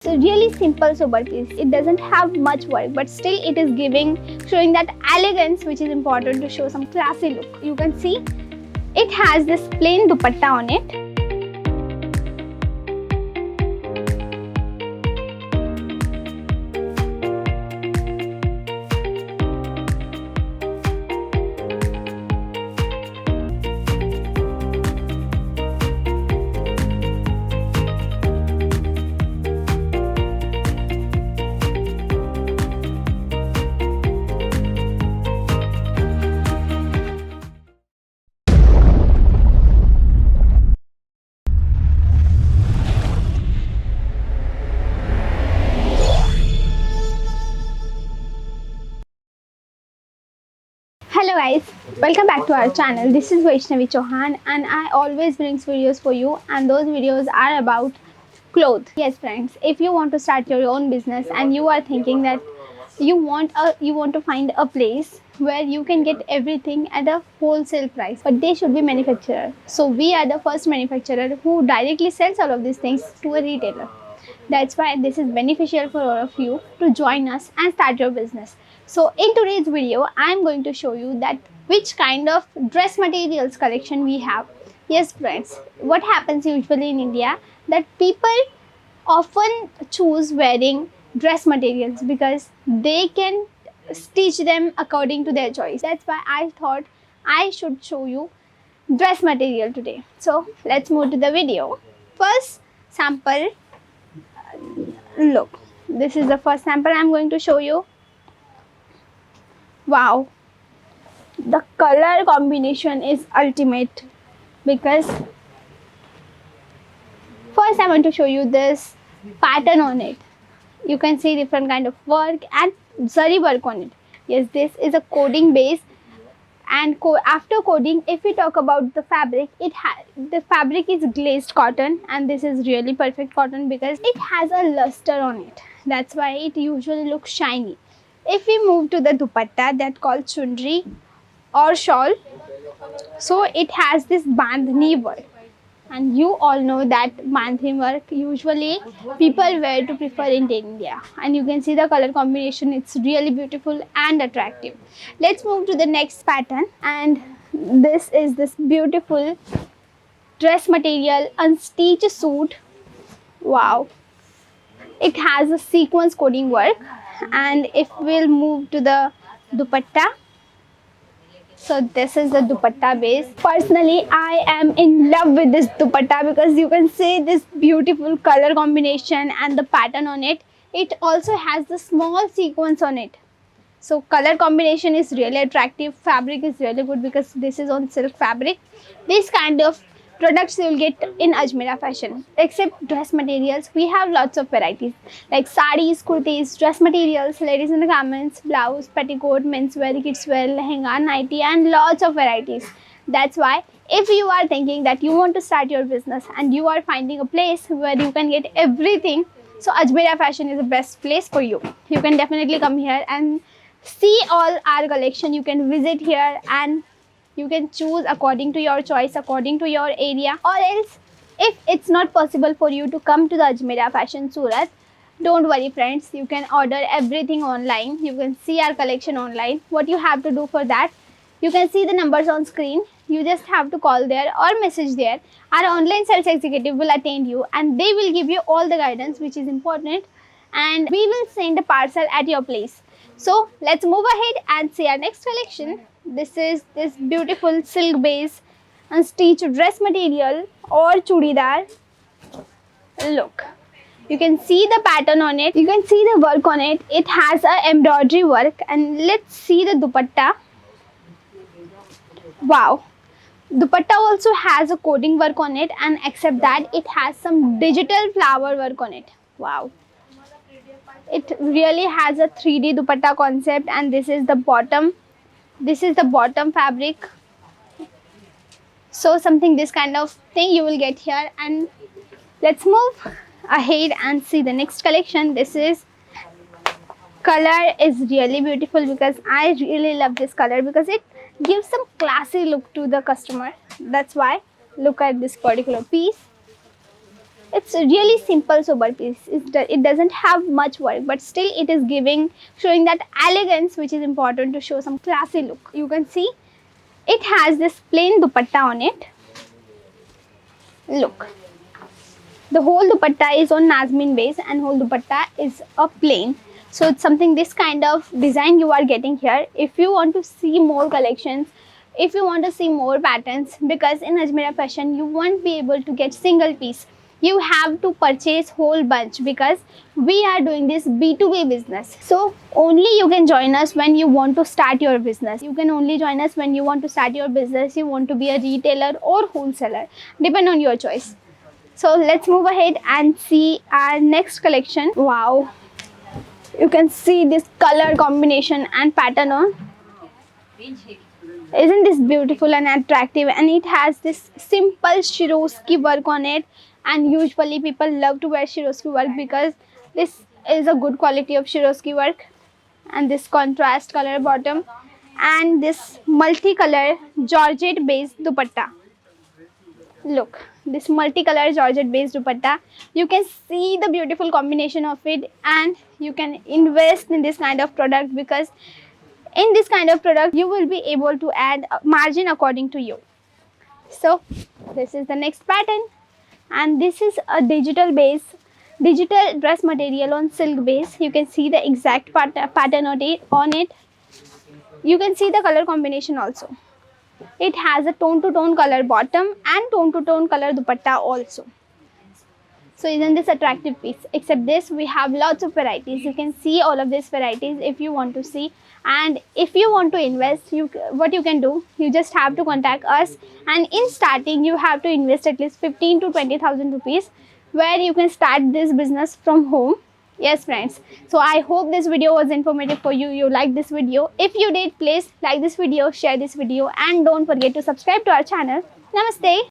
It's a really simple sober piece. It doesn't have much work, but still it is showing that elegance which is important to show some classy look. You can see it has this plain dupatta on it. Hello guys, welcome back to our channel. This is Vaishnavi Chauhan and I always brings videos for you, and those videos are about clothes. Yes friends, if you want to start your own business and you are thinking that you want to find a place where you can get everything at a wholesale price, but they should be manufacturer. So we are the first manufacturer who directly sells all of these things to a retailer. That's why this is beneficial for all of you to join us and start your business. So in today's video, I am going to show you that which kind of dress materials collection we have. Yes friends, what happens usually in India that people often choose wearing dress materials because they can stitch them according to their choice. That's why I thought I should show you dress material today. So let's move to the video. First sample. Look, this is the first sample I'm going to show you. Wow, the color combination is ultimate because first I want to show you this pattern on it. You can see different kind of work and zari work on it. Yes, this is a coding base, and after coding, if we talk about the fabric, the fabric is glazed cotton, and this is really perfect cotton because it has a luster on it. That's why it usually looks shiny. If we move to the dupatta, that called chundri or shawl, so it has this bandhani work, and you all know that bandhani work usually people wear to prefer in India, and you can see the color combination. It's really beautiful and attractive. Let's move to the next pattern, and this is this beautiful dress material unstitched suit. Wow, it has a sequence coding work. And if we'll move to the dupatta, so this is the dupatta base. Personally, I am in love with this dupatta because you can see this beautiful color combination and the pattern on it. It also has the small sequence on it. So color combination is really attractive. Fabric is really good because this is on silk fabric. This kind of products you will get in Ajmera Fashion. Except dress materials, we have lots of varieties like sarees, kurtis, dress materials, ladies in the garments, blouse, petticoat, menswear, kidswear, lehenga, nighty, and lots of varieties. That's why if you are thinking that you want to start your business and you are finding a place where you can get everything, so Ajmera Fashion is the best place for you. You can definitely come here and see all our collection. You can visit here and you can choose according to your choice, according to your area. Or else, if it's not possible for you to come to the Ajmera Fashion Surat, don't worry friends, you can order everything online. You can see our collection online. What you have to do for that, you can see the numbers on screen. You just have to call there or message there. Our online sales executive will attend you and they will give you all the guidance which is important, and we will send a parcel at your place. So let's move ahead and see our next collection. This is this beautiful silk base and stitched dress material or chudidar. Look, you can see the pattern on it. You can see the work on it. It has a embroidery work, and let's see the dupatta. Wow, dupatta also has a coding work on it, and except that it has some digital flower work on it. Wow, it really has a 3D dupatta concept, and this is the bottom. This is the bottom fabric. So something this kind of thing you will get here. And let's move ahead and see the next collection. This is color is really beautiful because I really love this color because it gives some classy look to the customer. That's why look at this particular piece. It's a really simple sober piece. It doesn't have much work, but still it is showing that elegance, which is important to show some classy look. You can see it has this plain dupatta on it. Look, the whole dupatta is on Nazmin base and whole dupatta is a plain. So it's something, this kind of design you are getting here. If you want to see more collections, if you want to see more patterns, because in Ajmera fashion you won't be able to get single piece, you have to purchase whole bunch, because we are doing this B2B business. So only you can join us when you want to start your business. You can only join us when you want to start your business, you want to be a retailer or wholesaler, depend on your choice. So let's move ahead and see our next collection. Wow, you can see this color combination and pattern on. Isn't this beautiful and attractive? And it has this simple Shiroski work on it, and usually people love to wear Shiroski work because this is a good quality of Shiroski work. And this contrast color bottom and this multicolor Georgette based dupatta. Look, this multicolor Georgette based dupatta, you can see the beautiful combination of it, and you can invest in this kind of product, because in this kind of product you will be able to add a margin according to you. So this is the next pattern, and this is a digital dress material on silk base. You can see the exact pattern on it. You can see the color combination also. It has a tone to tone color bottom and tone to tone color dupatta also. So isn't this attractive piece? Except this, we have lots of varieties. You can see all of these varieties if you want to see. And if you want to invest, what you can do, you just have to contact us. And in starting, you have to invest at least 15 to 20,000 rupees, where you can start this business from home. Yes friends, so I hope this video was informative for you. You liked this video. If you did, please like this video, share this video, and don't forget to subscribe to our channel. Namaste.